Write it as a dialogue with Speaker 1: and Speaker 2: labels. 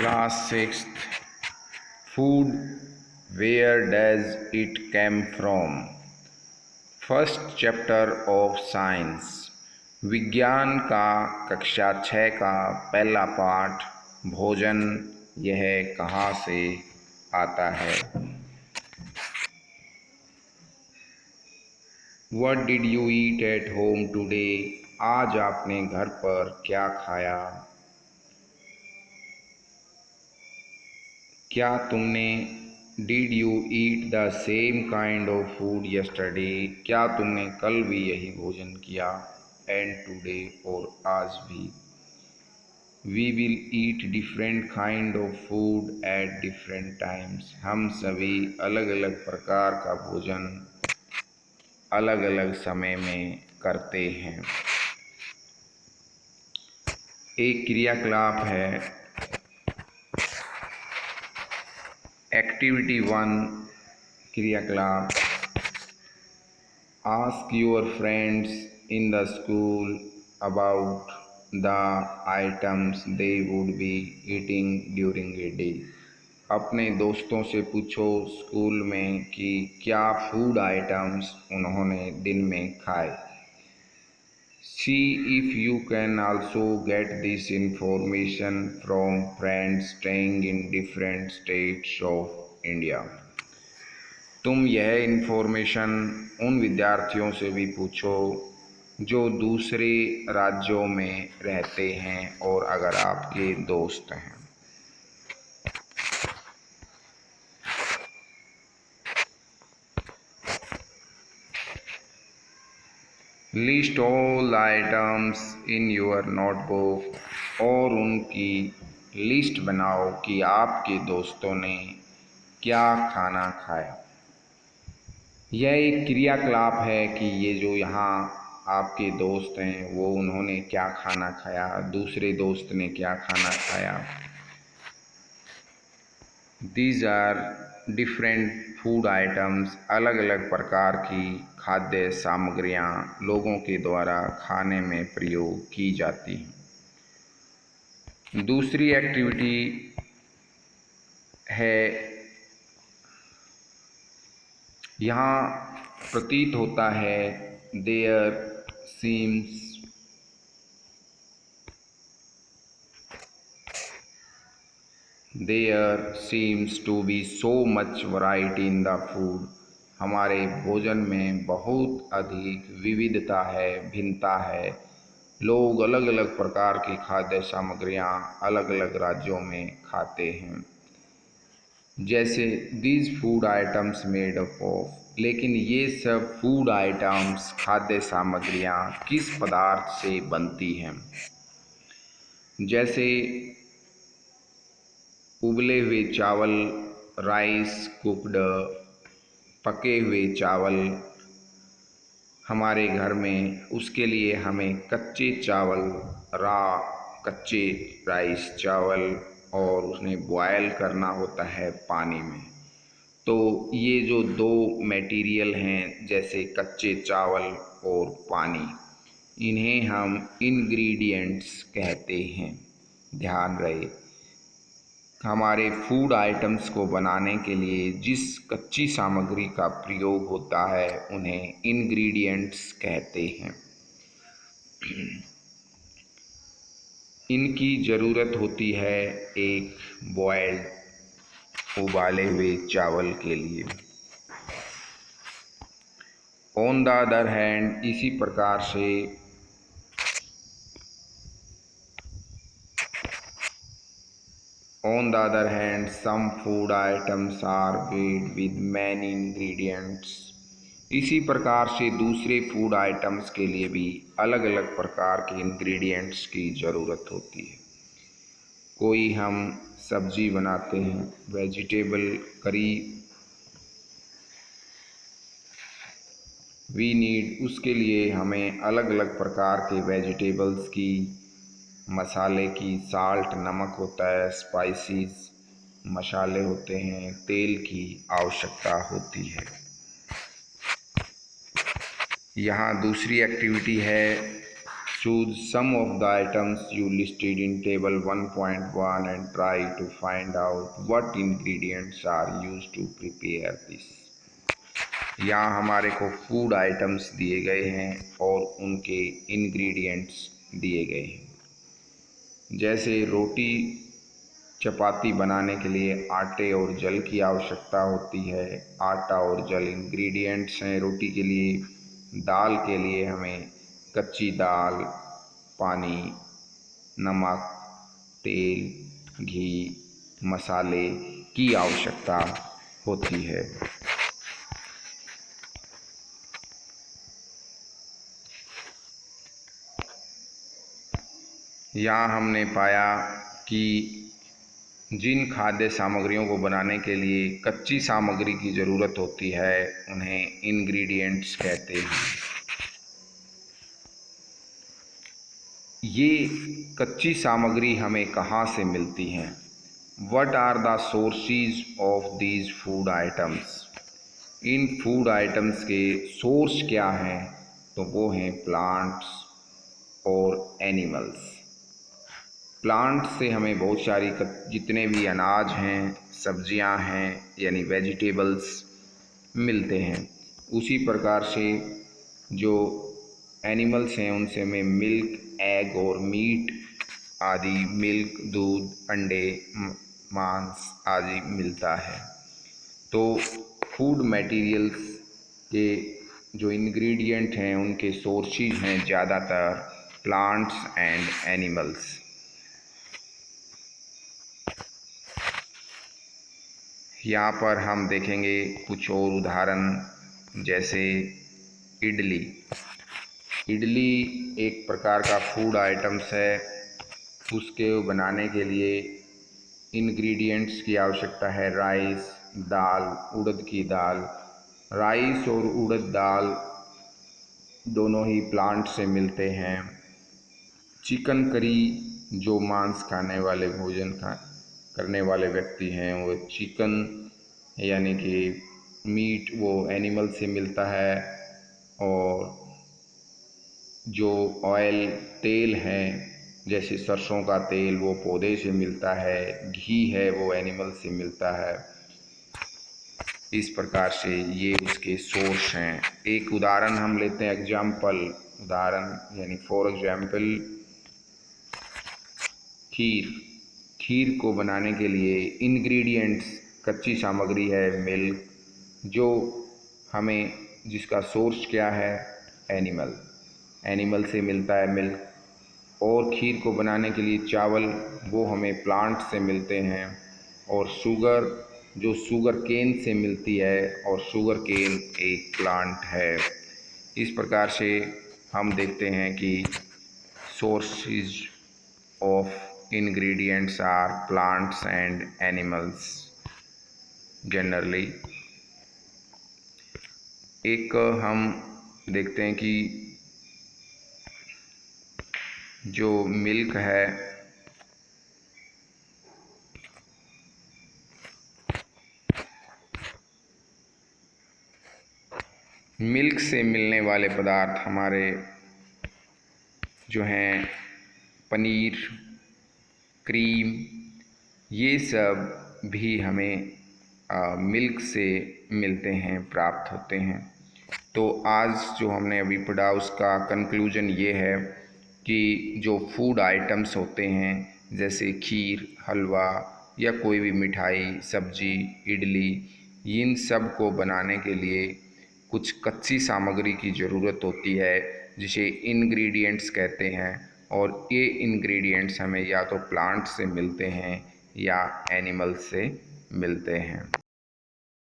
Speaker 1: Class 6th. Food, where does it come from? First chapter of science, विज्ञान का कक्षा 6 का पहला पाठ, भोजन यह कहाँ से आता है। What did you eat at home today? आज आपने घर पर क्या खाया। क्या तुमने did you eat the same kind of food yesterday? क्या तुमने कल भी यही भोजन किया। एंड टुडे, और आज भी। We will eat different kind of food at different times. हम सभी अलग अलग प्रकार का भोजन अलग अलग समय में करते हैं। एक क्रियाकलाप है। एक्टिविटी 1 क्रियाकलाप, ask your friends in the school about the items they would be eating during a day. अपने दोस्तों से पूछो स्कूल में कि क्या फूड आइटम्स उन्होंने दिन में खाए। See if you can also get this information from friends staying in different states of India. तुम यह इन्फॉर्मेशन उन विद्यार्थियों से भी पूछो जो दूसरे राज्यों में रहते हैं और अगर आपके दोस्त हैं। List all items in your notebook, और उनकी लिस्ट बनाओ कि आपके दोस्तों ने क्या खाना खाया। यह एक क्रियाकलाप है कि ये जो यहाँ आपके दोस्त हैं वो उन्होंने क्या खाना खाया, दूसरे दोस्त ने क्या खाना खाया। These are different food items, अलग अलग प्रकार की खाद्य सामग्रियाँ लोगों के द्वारा खाने में प्रयोग की जाती हैं। दूसरी एक्टिविटी है, यहाँ प्रतीत होता है there seems to be so much variety in the food. हमारे भोजन में बहुत अधिक विविधता है, भिन्नता है। लोग अलग अलग प्रकार की खाद्य सामग्रियाँ अलग अलग राज्यों में खाते हैं। जैसे these food items made up of, लेकिन ये सब फूड आइटम्स खाद्य सामग्रियाँ किस पदार्थ से बनती हैं। जैसे उबले हुए चावल, राइस कुकड, पके हुए चावल। हमारे घर में उसके लिए हमें कच्चे चावल, कच्चे राइस चावल, और उसमें बॉयल करना होता है पानी में। तो ये जो दो मटेरियल हैं, जैसे कच्चे चावल और पानी, इन्हें हम इंग्रेडिएंट्स कहते हैं। ध्यान रहे, हमारे फूड आइटम्स को बनाने के लिए जिस कच्ची सामग्री का प्रयोग होता है उन्हें इंग्रेडिएंट्स कहते हैं। इनकी ज़रूरत होती है एक बॉयल्ड उबाले हुए चावल के लिए। ऑन द अदर हैंड, इसी प्रकार से On the other hand, some food items are made with many ingredients. इसी प्रकार से दूसरे फूड आइटम्स के लिए भी अलग अलग प्रकार के इंग्रेडिएंट्स की ज़रूरत होती है। कोई हम सब्जी बनाते हैं, वेजिटेबल करी वी नीड, उसके लिए हमें अलग अलग प्रकार के वेजिटेबल्स की, मसाले की, साल्ट नमक होता है, स्पाइसीज मसाले होते हैं, तेल की आवश्यकता होती है। यहाँ दूसरी एक्टिविटी है, Choose some of the items you listed in table 1.1 and try to find out what ingredients are used to prepare this. यहाँ हमारे को फूड आइटम्स दिए गए हैं और उनके इंग्रेडिएंट्स दिए गए हैं। जैसे रोटी चपाती बनाने के लिए आटे और जल की आवश्यकता होती है। आटा और जल इंग्रेडिएंट्स हैं रोटी के लिए। दाल के लिए हमें कच्ची दाल, पानी, नमक, तेल, घी, मसाले की आवश्यकता होती है। यहाँ हमने पाया कि जिन खाद्य सामग्रियों को बनाने के लिए कच्ची सामग्री की ज़रूरत होती है उन्हें इंग्रेडिएंट्स कहते हैं। ये कच्ची सामग्री हमें कहाँ से मिलती हैं? What are the sources of these food items? In food items के सोर्स क्या हैं? तो वो हैं प्लांट्स और एनिमल्स। प्लांट से हमें बहुत सारी जितने भी अनाज हैं, सब्जियां हैं यानी वेजिटेबल्स मिलते हैं। उसी प्रकार से जो एनिमल्स हैं उनसे हमें मिल्क, एग और मीट आदि, मिल्क, दूध, अंडे, मांस आदि मिलता है। तो फूड मटेरियल्स के जो इंग्रेडिएंट हैं उनके सोर्सेज हैं ज़्यादातर प्लांट्स एंड एनिमल्स। यहाँ पर हम देखेंगे कुछ और उदाहरण, जैसे इडली। इडली एक प्रकार का फूड आइटम्स है। उसके बनाने के लिए इंग्रेडिएंट्स की आवश्यकता है राइस, दाल, उड़द की दाल। राइस और उड़द दाल दोनों ही प्लांट से मिलते हैं। चिकन करी, जो मांस खाने वाले करने वाले व्यक्ति हैं वो चिकन यानी कि मीट वो एनिमल से मिलता है। और जो ऑयल, तेल है जैसे सरसों का तेल वो पौधे से मिलता है। घी है वो एनिमल से मिलता है। इस प्रकार से ये उसके सोर्स हैं। एक उदाहरण हम लेते हैं, उदाहरण यानी फॉर एग्जाम्पल खीर। खीर को बनाने के लिए इंग्रेडिएंट्स कच्ची सामग्री है मिल्क, जो हमें जिसका सोर्स क्या है एनिमल से मिलता है मिल्क। और खीर को बनाने के लिए चावल, वो हमें प्लांट से मिलते हैं। और शुगर, जो शुगर केन से मिलती है, और शुगर केन एक प्लांट है। इस प्रकार से हम देखते हैं कि sources of ingredients are plants and animals generally। एक हम देखते हैं कि जो मिल्क है मिल्क से मिलने वाले पदार्थ हमारे जो हैं पनीर, क्रीम, ये सब भी हमें मिल्क से मिलते हैं, प्राप्त होते हैं। तो आज जो हमने अभी पढ़ा उसका कंक्लूजन ये है कि जो फूड आइटम्स होते हैं जैसे खीर, हलवा या कोई भी मिठाई, सब्जी, इडली, इन सब को बनाने के लिए कुछ कच्ची सामग्री की ज़रूरत होती है जिसे इंग्रेडिएंट्स कहते हैं। और ये इंग्रेडिएंट्स हमें या तो प्लांट से मिलते हैं या एनिमल से मिलते हैं।